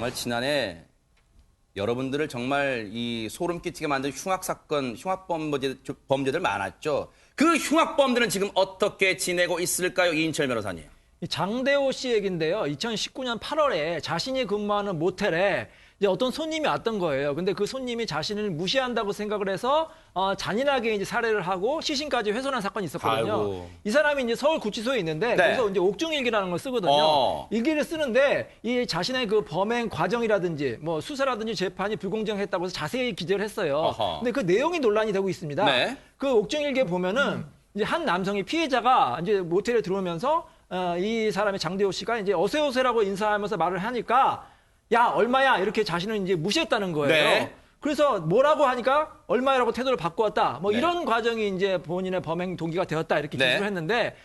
정말 지난해 여러분들을 정말 이 소름 끼치게 만든 흉악 사건, 흉악 범죄들 많았죠. 그 흉악범들은 지금 어떻게 지내고 있을까요, 이인철 변호사님? 장대호 씨 얘기인데요. 2019년 8월에 자신이 근무하는 모텔에 이제 어떤 손님이 왔던 거예요. 근데 그 손님이 자신을 무시한다고 생각을 해서 잔인하게 이제 살해를 하고 시신까지 훼손한 사건이 있었거든요. 아이고. 이 사람이 이제 서울 구치소에 있는데 네. 그래서 이제 옥중일기라는 걸 쓰거든요. 일기를 쓰는데 이 자신의 그 범행 과정이라든지 뭐 수사라든지 재판이 불공정했다고 해서 자세히 기재를 했어요. 어허. 근데 그 내용이 논란이 되고 있습니다. 네. 그 옥중일기에 보면은 이제 한 남성이 피해자가 이제 모텔에 들어오면서 이 사람의 장대호 씨가 이제 어세오세라고 인사하면서 말을 하니까 야 얼마야 이렇게 자신을 이제 무시했다는 거예요. 네. 그래서 뭐라고 하니까 얼마라고 태도를 바꾸었다. 뭐 네. 이런 과정이 이제 본인의 범행 동기가 되었다 이렇게 네. 기술을 했는데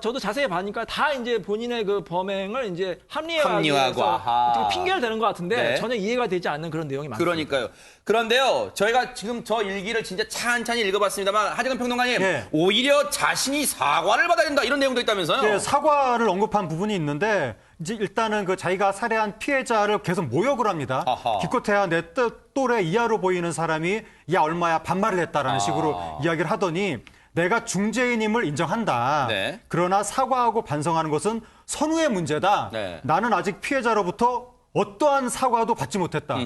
저도 자세히 보니까 다 이제 본인의 그 범행을 이제 합리화하기 합리화하고, 위해서 아하. 어떻게 핑계를 대는 것 같은데 네. 전혀 이해가 되지 않는 그런 내용이 많습니다. 그러니까요. 그런데요, 저희가 지금 저 일기를 진짜 찬찬히 읽어봤습니다만, 하재근 평론가님, 예. 오히려 자신이 사과를 받아야 된다 이런 내용도 있다면서요? 네, 사과를 언급한 부분이 있는데 이제 일단은 그 자기가 살해한 피해자를 계속 모욕을 합니다. 아하. 기껏해야 내 또래 이하로 보이는 사람이 야 얼마야 반말을 했다라는 식으로 이야기를 하더니 내가 중죄인임을 인정한다. 네. 그러나 사과하고 반성하는 것은 선후의 문제다. 네. 나는 아직 피해자로부터 어떠한 사과도 받지 못했다.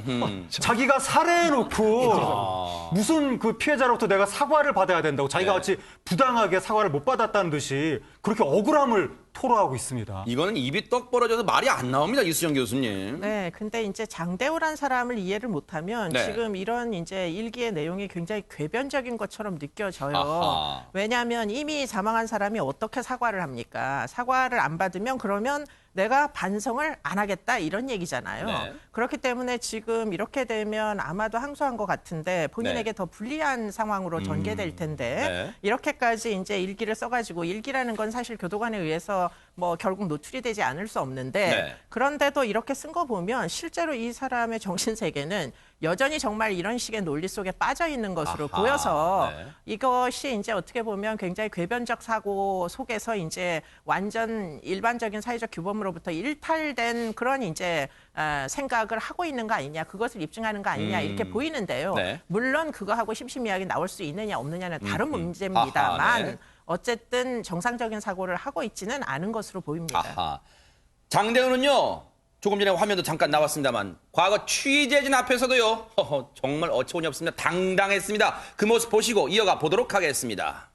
자기가 살해해놓고 무슨 그 피해자로부터 내가 사과를 받아야 된다고 자기가 네. 마치 부당하게 사과를 못 받았다는 듯이 그렇게 억울함을 토로하고 있습니다. 이거는 입이 떡 벌어져서 말이 안 나옵니다, 이수정 교수님. 네, 근데 이제 장대호란 사람을 이해를 못하면 네. 지금 이런 이제 일기의 내용이 굉장히 궤변적인 것처럼 느껴져요. 아하. 왜냐하면 이미 사망한 사람이 어떻게 사과를 합니까? 사과를 안 받으면 그러면 내가 반성을 안 하겠다 이런 얘기잖아요. 네. 그렇기 때문에 지금 이렇게 되면 아마도 항소한 것 같은데 본인에게 네. 더 불리한 상황으로 전개될 텐데 네. 이렇게까지 이제 일기를 써가지고 일기라는 건 사실 교도관에 의해서 뭐 결국 노출이 되지 않을 수 없는데 네. 그런데도 이렇게 쓴 거 보면 실제로 이 사람의 정신 세계는 여전히 정말 이런 식의 논리 속에 빠져 있는 것으로 아하, 보여서 네. 이것이 이제 어떻게 보면 굉장히 궤변적 사고 속에서 이제 완전 일반적인 사회적 규범으로부터 일탈된 그런 이제 생각을 하고 있는 거 아니냐, 그것을 입증하는 거 아니냐 이렇게 보이는데요. 네. 물론 그거하고 심심이하게 나올 수 있느냐 없느냐는 다른 문제입니다만 아하, 네. 어쨌든 정상적인 사고를 하고 있지는 않은 것으로 보입니다. 아하. 장대훈은요, 조금 전에 화면도 잠깐 나왔습니다만, 과거 취재진 앞에서도요, 정말 어처구니 없습니다. 당당했습니다. 그 모습 보시고 이어가 보도록 하겠습니다.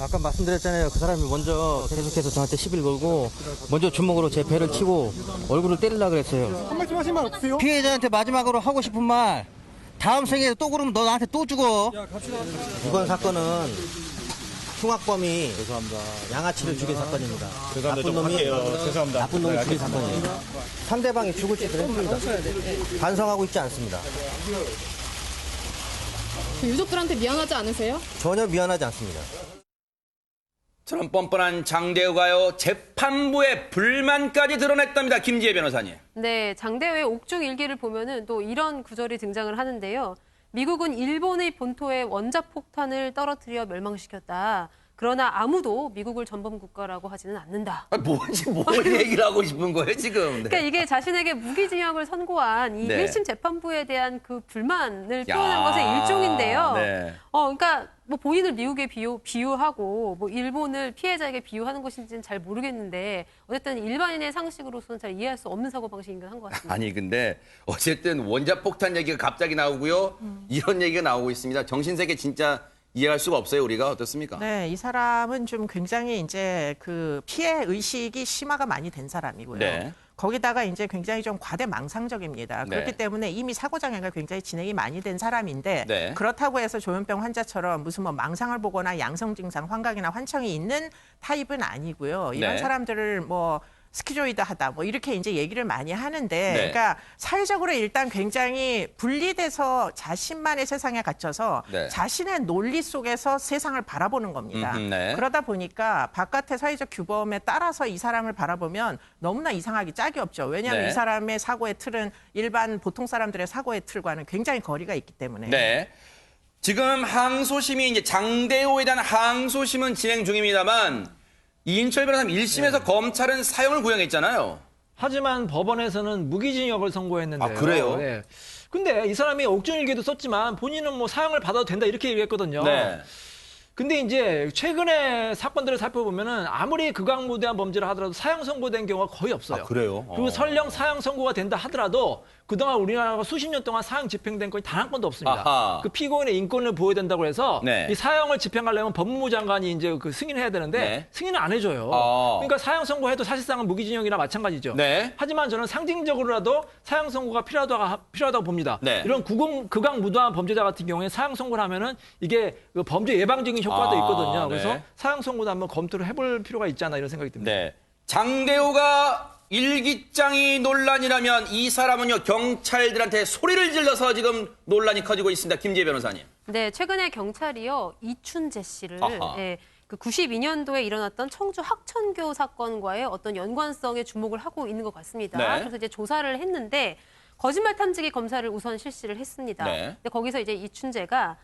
아까 말씀드렸잖아요. 그 사람이 먼저 계속해서 저한테 시비를 걸고 먼저 주먹으로 제 배를 치고 얼굴을 때리려고 그랬어요. 한 말씀 하신 말 없으세요? 피해자한테 마지막으로 하고 싶은 말, 다음 생에 또 그러면 너 나한테 또 죽어. 이번 사건은 흉악범이 양아치를 죽인 사건입니다. 나쁜 놈이 죄송합니다. 나쁜 놈이 죽인 사건이에요. 상대방이 죽을 짓을 했습니다. 반성하고 있지 않습니다. 유족들한테 미안하지 않으세요? 전혀 미안하지 않습니다. 저런 뻔뻔한 장대우가요, 재판부의 불만까지 드러냈답니다. 김지혜 변호사님. 네, 장대호의 옥중 일기를 보면은 또 이런 구절이 등장을 하는데요. 미국은 일본의 본토에 원자폭탄을 떨어뜨려 멸망시켰다. 그러나 아무도 미국을 전범 국가라고 하지는 않는다. 뭔지 뭘 얘기를 하고 싶은 거예요, 지금. 네. 그러니까 이게 자신에게 무기징역을 선고한 이 네. 1심 재판부에 대한 그 불만을 야, 표현한 것의 일종인데요. 네. 그러니까 뭐 본인을 미국에 비유하고 뭐 일본을 피해자에게 비유하는 것인지는 잘 모르겠는데 어쨌든 일반인의 상식으로서는 잘 이해할 수 없는 사고방식인 것 같습니다. 아니, 근데 어쨌든 원자폭탄 얘기가 갑자기 나오고요. 이런 얘기가 나오고 있습니다. 정신세계 진짜 이해할 수가 없어요, 우리가. 어떻습니까? 네, 이 사람은 좀 굉장히 이제 그 피해 의식이 심화가 많이 된 사람이고요. 네. 거기다가 이제 굉장히 좀 과대망상적입니다. 네. 그렇기 때문에 이미 사고 장애가 굉장히 진행이 많이 된 사람인데 네. 그렇다고 해서 조현병 환자처럼 무슨 뭐 망상을 보거나 양성 증상, 환각이나 환청이 있는 타입은 아니고요. 이런 네. 사람들을 뭐 스키조이드하다 뭐 이렇게 이제 얘기를 많이 하는데 네. 그러니까 사회적으로 일단 굉장히 분리돼서 자신만의 세상에 갇혀서 네. 자신의 논리 속에서 세상을 바라보는 겁니다. 네. 그러다 보니까 바깥의 사회적 규범에 따라서 이 사람을 바라보면 너무나 이상하기 짝이 없죠. 왜냐하면 네. 이 사람의 사고의 틀은 일반 보통 사람들의 사고의 틀과는 굉장히 거리가 있기 때문에. 네. 지금 항소심이 이제 장대호에 대한 항소심은 진행 중입니다만 이인철 변호사님 1심에서 검찰은 사형을 구형했잖아요. 하지만 법원에서는 무기징역을 선고했는데요. 아, 그래요? 네. 근데 이 사람이 옥중일기도 썼지만 본인은 뭐 사형을 받아도 된다 이렇게 얘기했거든요. 네. 근데 이제 최근에 사건들을 살펴보면은 아무리 극악무도한 범죄를 하더라도 사형 선고된 경우가 거의 없어요. 아, 그래요? 그리고 설령 사형 선고가 된다 하더라도 그동안 우리나라가 수십 년 동안 사형 집행된 건이 단 한 건도 없습니다. 아하. 그 피고인의 인권을 보호해야 된다고 해서 네. 이 사형을 집행하려면 법무부 장관이 이제 그 승인해야 되는데 네. 승인을 안 해줘요. 그러니까 사형 선고해도 사실상은 무기징역이나 마찬가지죠. 네. 하지만 저는 상징적으로라도 사형 선고가 필요하다고 봅니다. 네. 이런 극악무도한 범죄자 같은 경우에 사형 선고를 하면은 이게 그 범죄 예방적인 효과도 있거든요. 그래서 네. 사형 선고도 한번 검토를 해볼 필요가 있지 않나 이런 생각이 듭니다. 네. 장대호가 일기장이 논란이라면 이 사람은요 경찰들한테 소리를 질러서 지금 논란이 커지고 있습니다. 김지혜 변호사님. 네, 최근에 경찰이요 이춘재 씨를 아하. 그 92년도에 일어났던 청주 학천교 사건과의 어떤 연관성에 주목을 하고 있는 것 같습니다. 네. 그래서 이제 조사를 했는데 거짓말 탐지기 검사를 우선 실시를 했습니다. 네. 근데 거기서 이제 이춘재가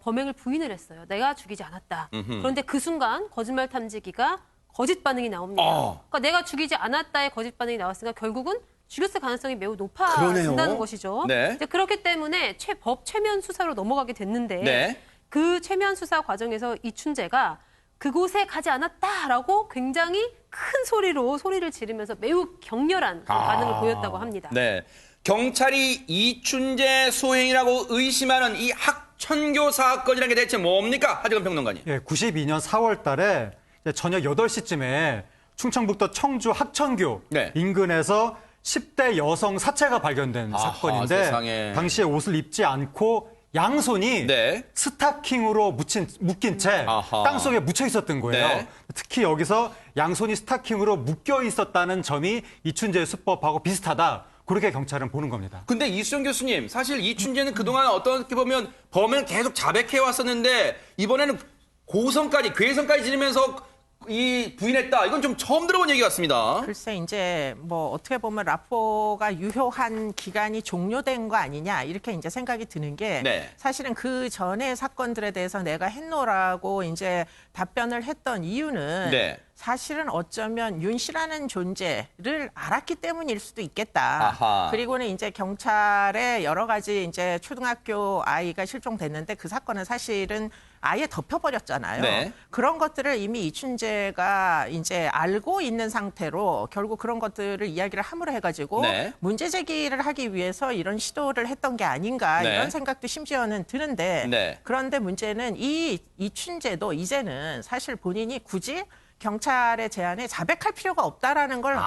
범행을 부인을 했어요. 내가 죽이지 않았다. 그런데 그 순간 거짓말 탐지기가 거짓 반응이 나옵니다. 그러니까 내가 죽이지 않았다의 거짓 반응이 나왔으니까 결국은 죽였을 가능성이 매우 높아진다는 그러네요. 것이죠. 네. 이제 그렇기 때문에 법 최면 수사로 넘어가게 됐는데 네. 그 최면 수사 과정에서 이춘재가 그곳에 가지 않았다라고 굉장히 큰 소리를 지르면서 매우 격렬한 반응을 보였다고 합니다. 네. 경찰이 이춘재 소행이라고 의심하는 이 학천교 사건이라는 게 대체 뭡니까? 하재근 평론가님. 예, 92년 4월 달에 이제 저녁 8시쯤에 충청북도 청주 학천교 네. 인근에서 10대 여성 사체가 발견된 아하, 사건인데 세상에. 당시에 옷을 입지 않고 양손이 네. 스타킹으로 묶인 채 아하. 땅속에 묻혀 있었던 거예요. 네. 특히 여기서 양손이 스타킹으로 묶여 있었다는 점이 이춘재 수법하고 비슷하다. 그렇게 경찰은 보는 겁니다. 근데 이수정 교수님, 사실 이춘재는 그동안 어떻게 보면 범행을 계속 자백해 왔었는데 이번에는 고성까지, 괴성까지 지르면서 이 부인했다. 이건 좀 처음 들어본 얘기 같습니다. 글쎄 이제 뭐 어떻게 보면 라포가 유효한 기간이 종료된 거 아니냐 이렇게 이제 생각이 드는 게 네. 사실은 그 전의 사건들에 대해서 내가 했노라고 이제 답변을 했던 이유는 네. 사실은 어쩌면 윤 씨라는 존재를 알았기 때문일 수도 있겠다. 아하. 그리고는 이제 경찰에 여러 가지 이제 초등학교 아이가 실종됐는데 그 사건은 사실은 아예 덮여버렸잖아요. 네. 그런 것들을 이미 이춘재가 이제 알고 있는 상태로 결국 그런 것들을 이야기를 함으로 해가지고 네. 문제 제기를 하기 위해서 이런 시도를 했던 게 아닌가 네. 이런 생각도 심지어는 드는데 네. 그런데 문제는 이 이춘재도 이제는 사실 본인이 굳이 경찰의 제안에 자백할 필요가 없다라는 걸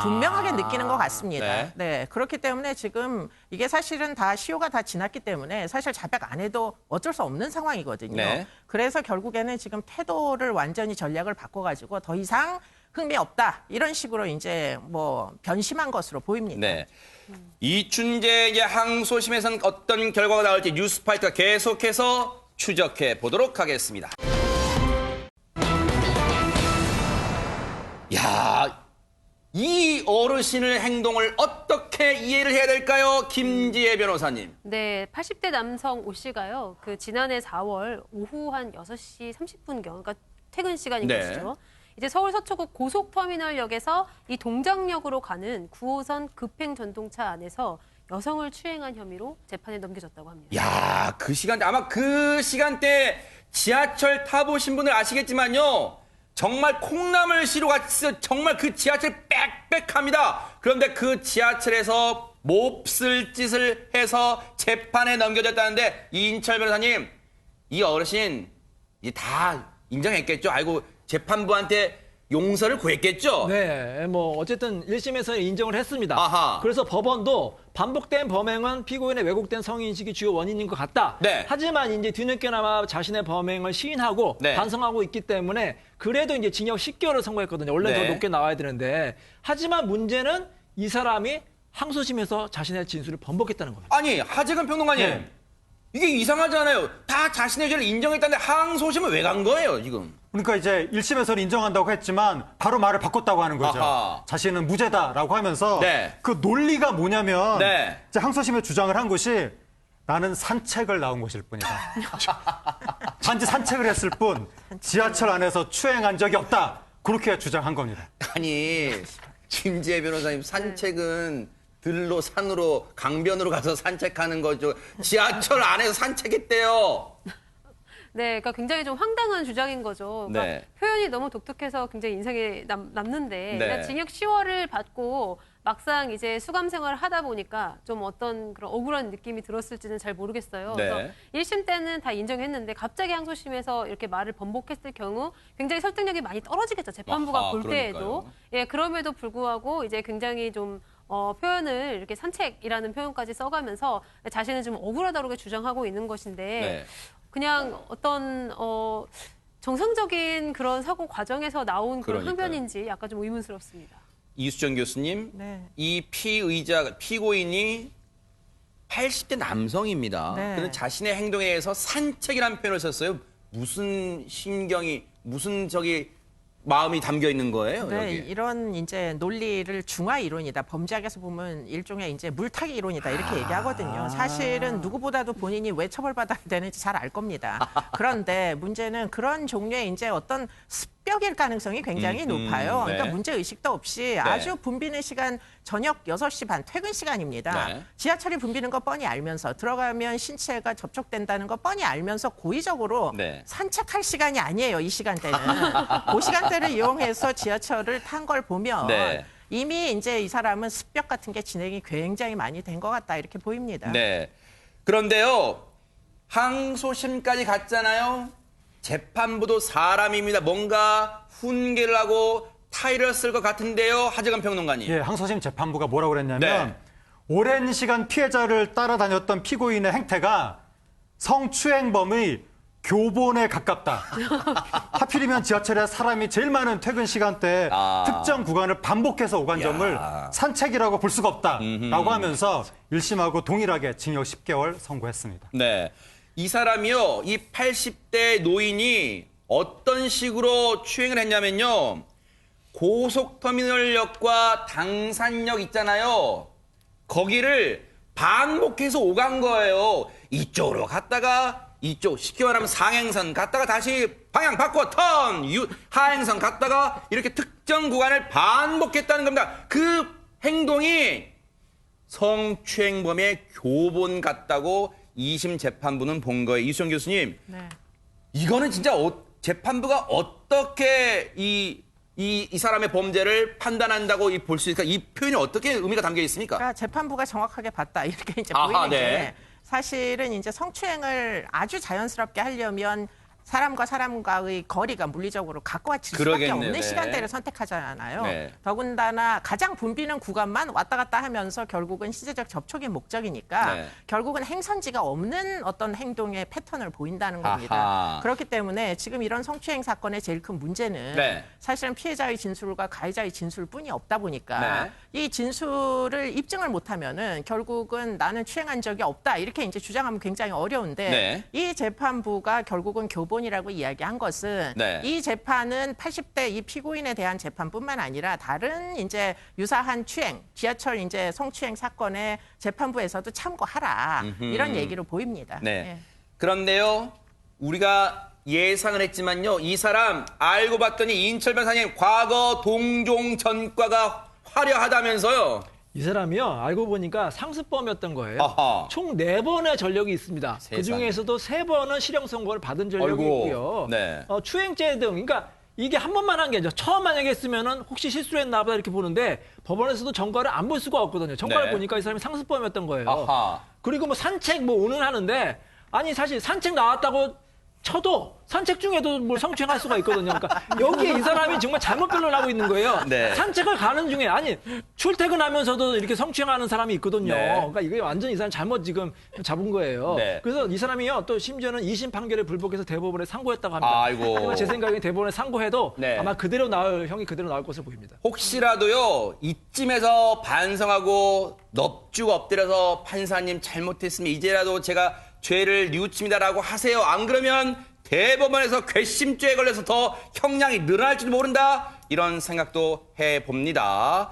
분명하게 느끼는 것 같습니다. 네. 네, 그렇기 때문에 지금 이게 사실은 다 시효가 다 지났기 때문에 사실 자백 안 해도 어쩔 수 없는 상황이거든요. 네. 그래서 결국에는 지금 태도를 완전히 전략을 바꿔가지고 더 이상 흥미 없다 이런 식으로 이제 뭐 변심한 것으로 보입니다. 네. 이춘재 이제 항소심에서는 어떤 결과가 나올지 뉴스파이터가 계속해서 추적해 보도록 하겠습니다. 야, 이 어르신의 행동을 어떻게 이해를 해야 될까요? 김지혜 변호사님. 네, 80대 남성 오 씨가요. 그 지난해 4월 오후 한 6시 30분경, 그러니까 퇴근 시간인 네. 것이죠. 이제 서울 서초구 고속터미널역에서 이 동작역으로 가는 9호선 급행 전동차 안에서 여성을 추행한 혐의로 재판에 넘겨졌다고 합니다. 야, 그 시간대, 아마 그 시간대 지하철 타보신 분들 아시겠지만요. 정말 콩나물시로 같이 정말 그 지하철 빽빽합니다. 그런데 그 지하철에서 몹쓸 짓을 해서 재판에 넘겨졌다는데 이인철 변호사님, 이 어르신 이제 다 인정했겠죠? 아이고 재판부한테 용서를 구했겠죠? 네, 뭐 어쨌든 1심에서 인정을 했습니다. 아하. 그래서 법원도 반복된 범행은 피고인의 왜곡된 성인식이 주요 원인인 것 같다. 네. 하지만 이제 뒤늦게나마 자신의 범행을 시인하고 네. 반성하고 있기 때문에 그래도 이제 징역 10개월을 선고했거든요. 원래 네. 더 높게 나와야 되는데 하지만 문제는 이 사람이 항소심에서 자신의 진술을 번복했다는 겁니다. 아니 하재근 평론가님, 네. 이게 이상하잖아요. 다 자신의 죄를 인정했다는데 항소심은 왜 간 거예요 지금? 그러니까 이제 1심에서는 인정한다고 했지만 바로 말을 바꿨다고 하는 거죠. 아하. 자신은 무죄다라고 하면서 네. 그 논리가 뭐냐면 네. 이제 항소심에 주장을 한 것이 나는 산책을 나온 것일 뿐이다. 단지 산책을 했을 뿐 지하철 안에서 추행한 적이 없다. 그렇게 주장한 겁니다. 아니 김지혜 변호사님, 산책은 들로, 산으로, 강변으로 가서 산책하는 거죠. 지하철 안에서 산책했대요. 네, 그러니까 굉장히 좀 황당한 주장인 거죠. 그러니까 네. 표현이 너무 독특해서 굉장히 인상에 남는데 네. 그러니까 징역 10월을 받고 막상 이제 수감 생활을 하다 보니까 좀 어떤 그런 억울한 느낌이 들었을지는 잘 모르겠어요. 네. 그래서 1심 때는 다 인정했는데 갑자기 항소심에서 이렇게 말을 번복했을 경우 굉장히 설득력이 많이 떨어지겠죠. 재판부가 아하, 볼 때에도. 그러니까요. 예, 그럼에도 불구하고 이제 굉장히 좀 표현을 이렇게 산책이라는 표현까지 써가면서 자신은 좀 억울하다고 주장하고 있는 것인데 네. 그냥 어떤 정상적인 그런 사고 과정에서 나온 그런 그러니까요. 항변인지 약간 좀 의문스럽습니다. 이수정 교수님, 네. 이 피고인이 80대 남성입니다. 네. 그는 자신의 행동에 대해서 산책이라는 표현을 썼어요. 무슨 심경이, 무슨 마음이 담겨 있는 거예요, 네, 여기? 이런 이제 논리를 중화 이론이다. 범죄학에서 보면 일종의 이제 물타기 이론이다 이렇게 얘기하거든요. 사실은 누구보다도 본인이 왜 처벌받아야 되는지 잘 알 겁니다. 그런데 문제는 그런 종류의 이제 어떤 습벽일 가능성이 굉장히 높아요. 네. 그러니까 문제 의식도 없이 아주 붐비는 시간 저녁 6시 반 퇴근 시간입니다. 네. 지하철이 붐비는 거 뻔히 알면서 들어가면 신체가 접촉된다는 거 뻔히 알면서 고의적으로 네. 산책할 시간이 아니에요. 이 시간대는. 그 시간대를 이용해서 지하철을 탄 걸 보면 네. 이미 이제 이 사람은 습벽 같은 게 진행이 굉장히 많이 된 것 같다 이렇게 보입니다. 네. 그런데요, 항소심까지 갔잖아요. 재판부도 사람입니다. 뭔가 훈계를 하고 타이를 쓸 것 같은데요, 하재근 평론가님. 예, 항소심 재판부가 뭐라고 그랬냐면 네. 오랜 시간 피해자를 따라다녔던 피고인의 행태가 성추행범의 교본에 가깝다. 하필이면 지하철에 사람이 제일 많은 퇴근 시간대에 특정 구간을 반복해서 오간 점을 산책이라고 볼 수가 없다라고 하면서 1심하고 동일하게 징역 10개월 선고했습니다. 네. 이 사람이요, 이 80대 노인이 어떤 식으로 추행을 했냐면요, 고속터미널역과 당산역 있잖아요. 거기를 반복해서 오간 거예요. 이쪽으로 갔다가 이쪽, 쉽게 말하면 상행선 갔다가 다시 방향 바꿔 턴, 하행선 갔다가 이렇게 특정 구간을 반복했다는 겁니다. 그 행동이 성추행범의 교본 같다고 2심 재판부는 본 거예요. 이수정 교수님, 네. 이거는 진짜 재판부가 어떻게 이 사람의 범죄를 판단한다고 볼 수 있을까? 이 표현이 어떻게 의미가 담겨 있습니까? 그러니까 재판부가 정확하게 봤다 이렇게 이제 아하, 보이는 게 네. 사실은 이제 성추행을 아주 자연스럽게 하려면 사람과 사람과의 거리가 물리적으로 가까워질 수밖에 그러겠네요. 없는 네. 시간대를 선택하잖아요. 네. 더군다나 가장 붐비는 구간만 왔다 갔다 하면서 결국은 시제적 접촉이 목적이니까 네. 결국은 행선지가 없는 어떤 행동의 패턴을 보인다는 겁니다. 아하. 그렇기 때문에 지금 이런 성추행 사건의 제일 큰 문제는 네. 사실은 피해자의 진술과 가해자의 진술뿐이 없다 보니까 네. 이 진술을 입증을 못하면은 결국은 나는 추행한 적이 없다 이렇게 이제 주장하면 굉장히 어려운데 네. 이 재판부가 결국은 교본이라고 이야기한 것은 네. 이 재판은 80대 이 피고인에 대한 재판뿐만 아니라 다른 이제 유사한 추행, 지하철 이제 성추행 사건의 재판부에서도 참고하라 이런 얘기로 보입니다. 네. 예. 그런데요, 우리가 예상을 했지만요, 이 사람 알고 봤더니 인철 변호사님 과거 동종 전과가 화려하다면서요. 이 사람이요, 알고 보니까 상습범이었던 거예요. 아하. 총 4번의 전력이 있습니다. 세상에. 그 중에서도 3번은 실형 선고를 받은 전력이 아이고, 있고요. 네. 추행죄 등, 그러니까 이게 한 번만 한 게 아니죠. 처음 만약에 했으면은 혹시 실수를 했나 보다 이렇게 보는데 법원에서도 전과를 안 볼 수가 없거든요. 전과를 네. 보니까 이 사람이 상습범이었던 거예요. 아하. 그리고 뭐 산책 뭐 오늘 하는데 아니 사실 산책 나왔다고 쳐도 산책 중에도 뭘 성추행할 수가 있거든요. 그러니까 여기에 이 사람이 정말 잘못 변론을 하고 있는 거예요. 네. 산책을 가는 중에 아니 출퇴근하면서도 이렇게 성추행하는 사람이 있거든요. 네. 그러니까 이게 완전 히 이 사람 잘못 지금 잡은 거예요. 네. 그래서 이 사람이요 또 심지어는 2심 판결에 불복해서 대법원에 상고했다고 합니다. 아이고. 하지만 제 생각에 대법원에 상고해도 네. 아마 형이 그대로 나올 것으로 보입니다. 혹시라도요, 이쯤에서 반성하고 넙죽 엎드려서 판사님 잘못했으면 이제라도 제가 죄를 뉘우칩니다라고 하세요. 안 그러면 대법원에서 괘씸죄에 걸려서 더 형량이 늘어날지도 모른다. 이런 생각도 해봅니다.